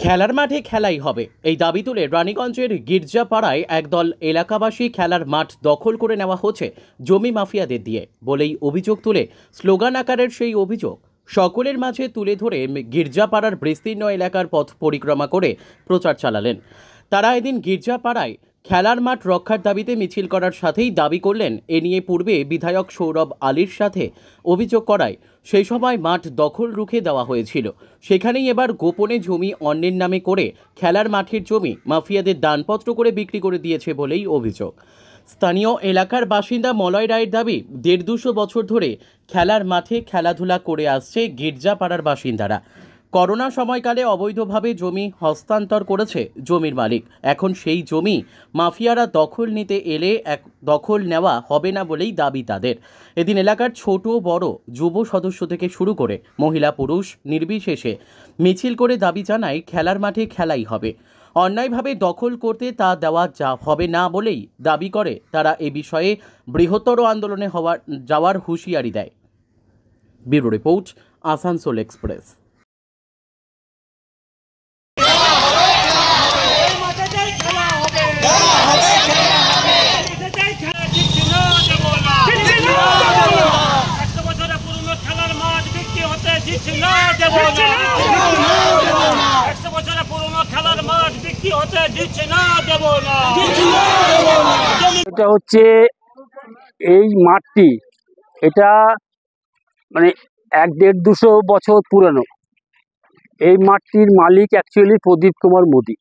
খেলার মাঠে খেলাই হবে এই দাবি তুলে রানীগঞ্জের গির্জাপাড়ায় একদল এলাকাবাসী খেলার মাঠ দখল করে নেওয়া হচ্ছে জমি মাফিয়াদের দিয়ে বলেই অভিযোগ তুলে স্লোগান আকারের সেই অভিযোগ সকলের মাঝে তুলে ধরে গির্জাপাড়ার বিস্তীর্ণ এলাকার পথ পরিক্রমা করে প্রচার চালালেন। তারা এদিন গির্জাপাড়ায় খেলার মাঠ রক্ষার দাবিতে মিছিল করার সাথেই দাবি করলেন এ নিয়ে পূর্বে বিধায়ক সৌরভ আলীর সাথে অভিযোগ করায় সেই সময় মাঠ দখল রুখে দেওয়া হয়েছিল। সেখানেই এবার গোপনে জমি অন্যের নামে করে খেলার মাঠের জমি মাফিয়াদের দানপত্র করে বিক্রি করে দিয়েছে বলেই অভিযোগ। স্থানীয় এলাকার বাসিন্দা মলয় রায়ের দাবি ১৫০ বছর ধরে খেলার মাঠে খেলাধুলা করে আসছে গির্জাপাড়ার বাসিন্দারা। করোনা সময়কালে অবৈধভাবে জমি হস্তান্তর করেছে জমির মালিক, এখন সেই জমি মাফিয়ারা দখল নিতে এলে দখল নেওয়া হবে না বলেই দাবি তাদের। এদিন এলাকার ছোট বড় যুব সদস্য থেকে শুরু করে মহিলা পুরুষ নির্বিশেষে মিছিল করে দাবি জানায় খেলার মাঠে খেলাই হবে, অন্যায়ভাবে দখল করতে তা দেওয়া হবে না বলেই দাবি করে তারা এ বিষয়ে বৃহত্তর আন্দোলনে যাওয়ার হুঁশিয়ারি দেয়। Bureau report, Asansol express. এটা হচ্ছে এই মাঠটি, এটা মানে ১-১৫০ বছর পুরানো। এই মাঠটির মালিক অ্যাকচুয়ালি প্রদীপ কুমার মোদী।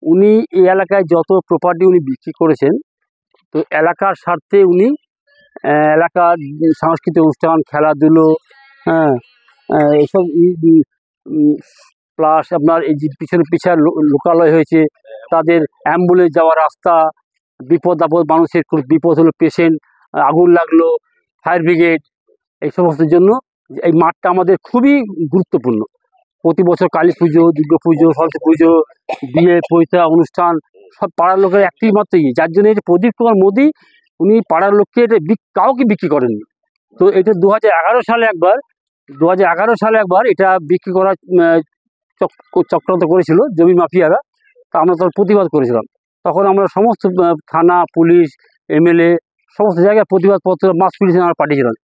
উনি এই এলাকায় যত প্রপার্টি উনি বিক্রি করেছেন, তো এলাকার স্বার্থে উনি এলাকার সাংস্কৃতিক অনুষ্ঠান, খেলাধুলো, হ্যাঁ, এইসব প্লাস আপনার এই যে পিছনে লোকালয় হয়েছে, তাদের অ্যাম্বুলেন্স যাওয়ার রাস্তা, বিপদ আপদ মানুষের বিপদ হলো, পেশেন্ট, আগুন লাগলো, ফায়ার ব্রিগেড, এই সমস্তের জন্য এই মাঠটা আমাদের খুবই গুরুত্বপূর্ণ। প্রতি বছর কালী পুজো, দুর্গা পুজো, সরস্বতী পুজো, বিয়ে পৈতা অনুষ্ঠান সব পাড়ার লোকের একটি মাত্র যার জন্য এই যে প্রদীপ কুমার মোদী, উনি পাড়ার লোককে এটা কাউকে বিক্রি করেননি। তো এটা ২০১১ সালে একবার এটা বিক্রি করার চক্রান্ত করেছিল জমি মাফিয়ারা। তা আমরা তখন প্রতিবাদ করেছিলাম। তখন আমরা সমস্ত থানা, পুলিশ, এমএলএ সমস্ত জায়গায় প্রতিবাদপত্র, মাস পিটিশন আমরা পাঠিয়েছিলাম।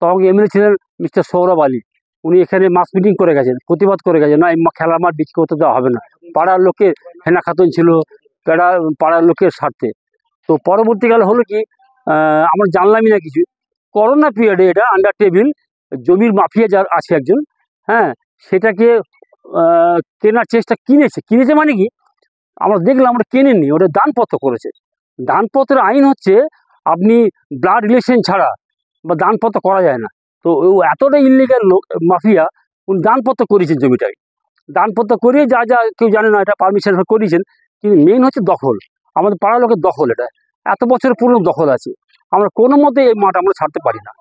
তখন এমএলএ ছিলেন মিস্টার সৌরভ আলী। উনি এখানে মাস মিটিং করে গেছেন, প্রতিবাদ করে গেছেন, না এই খেলার মাঠ বিক্রি করতে দেওয়া হবে না। পাড়ার লোকের হেনা খাতুন ছিল, পাড়ার লোকের স্বার্থে। তো পরবর্তীকালে হলো কি, আমরা জানলামই না কিছু। করোনা পিরিয়ডে এটা আন্ডার টেবিল জমির মাফিয়া যার আছে একজন, হ্যাঁ, সেটাকে কেনার চেষ্টা কিনেছে মানে কি, আমরা দেখলাম ওটা কেনেননি, ওটা দানপত্র করেছে। দানপত্রের আইন হচ্ছে আপনি ব্লাড রিলেশন ছাড়া বা দানপত্র করা যায় না। তো এতটা ইলিগাল লোক মাফিয়া, উনি দানপত্র করেছেন জমিটাকে। দানপত্র করিয়ে যা কেউ জানে না, এটা পারমিশন করিয়েছেন। কিন্তু মেন হচ্ছে দখল, আমাদের পাড়ার লোকের দখল। এটা এত বছর পুরনো দখল আছে, আমরা কোনো মতে এই মাঠ আমরা ছাড়তে পারি না।